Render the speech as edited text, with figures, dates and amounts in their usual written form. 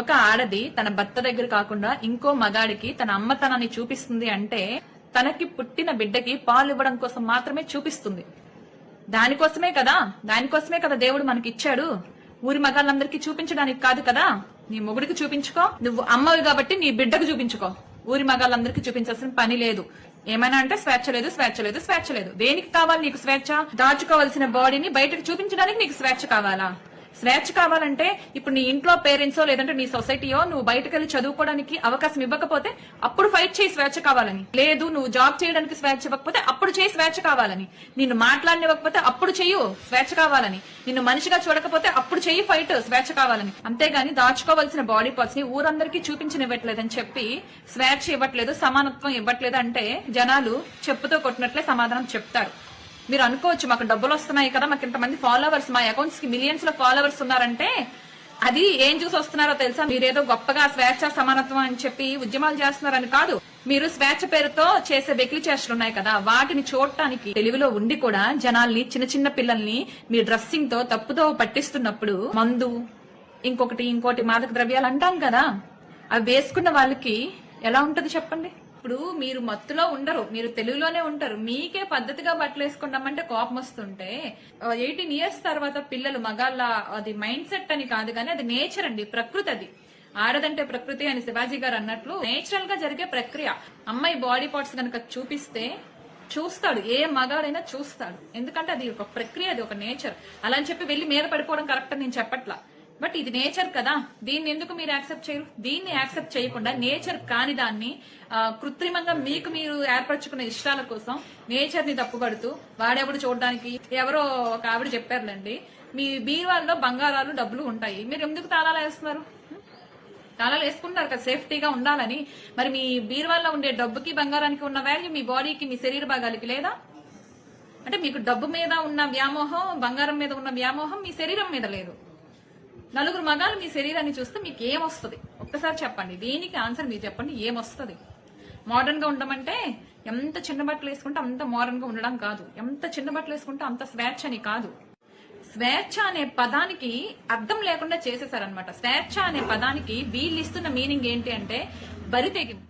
ఒక ఆడది తన భర్త దగ్గర కాకుండా ఇంకో మగాడికి తన అమ్మతనాన్ని చూపిస్తుంది అంటే తనకి పుట్టిన బిడ్డకి పాలు ఇవ్వడం కోసం మాత్రమే చూపిస్తుంది. దానికోసమే కదా దేవుడు మనకి ఇచ్చాడు. ఊరి మగాళ్ళందరికీ చూపించడానికి కాదు కదా. నీ మొగుడికి చూపించుకో, నువ్వు అమ్మవి కాబట్టి నీ బిడ్డకు చూపించుకో. ఊరి మగాళ్ళందరికీ చూపించాల్సిన పని లేదు. ఏమైనా అంటే స్వేచ్ఛ లేదు. దేనికి కావాలి నీకు స్వేచ్ఛ? దాచుకోవాల్సిన బాడీని బయటకు చూపించడానికి నీకు స్వేచ్ఛ కావాలా? స్వేచ్ఛ కావాలంటే ఇప్పుడు నీ ఇంట్లో పేరెంట్సో లేదంటే నీ సొసైటీయో నువ్వు బయటకు వెళ్ళి చదువుకోవడానికి అవకాశం ఇవ్వకపోతే అప్పుడు ఫైట్ చేయి స్వేచ్ఛ కావాలని. లేదు నువ్వు జాబ్ చేయడానికి స్వేచ్ఛ ఇవ్వకపోతే అప్పుడు చేయి స్వేచ్ఛ కావాలని. నిన్ను మాట్లాడనివ్వకపోతే అప్పుడు చెయ్యు స్వేచ్ఛ కావాలని. నిన్ను మనిషిగా చూడకపోతే అప్పుడు చెయ్యి ఫైట్ స్వేచ్ఛ కావాలని. అంతేగాని దాచుకోవాల్సిన బాడీ పార్ట్స్ ని ఊరందరికీ చూపించనివ్వట్లేదని చెప్పి స్వేచ్ఛ ఇవ్వట్లేదు, సమానత్వం ఇవ్వట్లేదు అంటే జనాలు చెప్పుతో కొట్టినట్లే సమాధానం చెప్తారు. మీరు అనుకోవచ్చు మాకు డబ్బులు వస్తున్నాయి కదా, మాకు ఇంతమంది ఫాలోవర్స్, మా అకౌంట్స్ కి మిలియన్స్ లో ఫాలోవర్స్ ఉన్నారంటే అది ఏం చూసి వస్తున్నారో తెలుసా? మీరేదో గొప్పగా స్వేచ్ఛ సమానత్వం అని చెప్పి ఉద్యమాలు చేస్తున్నారని కాదు. మీరు స్వేచ్ఛ పేరుతో చేసే వెకిలి చేష్టలు ఉన్నాయి కదా, వాటిని చూడటానికి తెలివిలో ఉండి కూడా జనాల్ని, చిన్న చిన్న పిల్లల్ని మీ డ్రెస్సింగ్ తో తప్పుతో పట్టిస్తున్నప్పుడు మందు ఇంకోటి మాదక ద్రవ్యాలు అంటాం కదా, అవి వేసుకున్న వాళ్ళకి ఎలా ఉంటది చెప్పండి? ఇప్పుడు మీరు మత్తులో ఉండరు, మీరు తెలుగులోనే ఉంటారు. మీకే పద్ధతిగా బట్టలు వేసుకుంటామంటే కోపం వస్తుంటే 18 years తర్వాత పిల్లలు మగాళ్ళ అది మైండ్ సెట్ అని కాదు కానీ అది నేచర్ అండి, ప్రకృతి. అది ఆడదంటే ప్రకృతి అని శివాజీ గారు అన్నట్లు నేచురల్ గా జరిగే ప్రక్రియ. అమ్మాయి బాడీ పార్ట్స్ కనుక చూపిస్తే చూస్తాడు, ఏ మగాడైనా చూస్తాడు. ఎందుకంటే అది ఒక ప్రక్రియ, అది ఒక నేచర్. అలా అని చెప్పి వెళ్లి మీద పడిపోవడం కరెక్ట్ అని నేను చెప్పట్లా. బట్ ఇది నేచర్ కదా, దీన్ని ఎందుకు మీరు యాక్సెప్ట్ చేయరు? దీన్ని యాక్సెప్ట్ చేయకుండా నేచర్ కాని దాన్ని కృత్రిమంగా మీకు మీరు ఏర్పరచుకున్న ఇష్టాల కోసం నేచర్ ని తప్పుపడుతూ వాడెవడు చూడడానికి. ఎవరో ఒక ఆవిడ చెప్పారులేండి, మీ బీరువాల్లో బంగారాలు డబ్బులు ఉంటాయి, మీరు ఎందుకు తాళాలు వేస్తున్నారు? తాళాలు వేసుకుంటారు కదా సేఫ్టీగా ఉండాలని. మరి మీ బీరువాల్లో ఉండే డబ్బుకి బంగారానికి ఉన్న వాల్యూ మీ బాడీకి, మీ శరీర భాగాలకి లేదా? అంటే మీకు డబ్బు మీద ఉన్న వ్యామోహం, బంగారం మీద ఉన్న వ్యామోహం మీ శరీరం మీద లేదు. నలుగురు మగాలు మీ శరీరాన్ని చూస్తే మీకు ఏమొస్తుంది ఒక్కసారి చెప్పండి. దీనికి ఆన్సర్ మీరు చెప్పండి, ఏమొస్తుంది? మోడర్న్ గా ఉండమంటే ఎంత చిన్న బట్టలు వేసుకుంటే అంత మోడర్న్ గా ఉండడం కాదు, ఎంత చిన్న బట్టలు వేసుకుంటే అంత స్వేచ్ఛ అని కాదు. స్వేచ్ఛ అనే పదానికి అర్థం లేకుండా చేసేసారనమాట. స్వేచ్ఛ అనే పదానికి వీళ్ళు ఇస్తున్న మీనింగ్ ఏంటి అంటే బరి తెగింపు.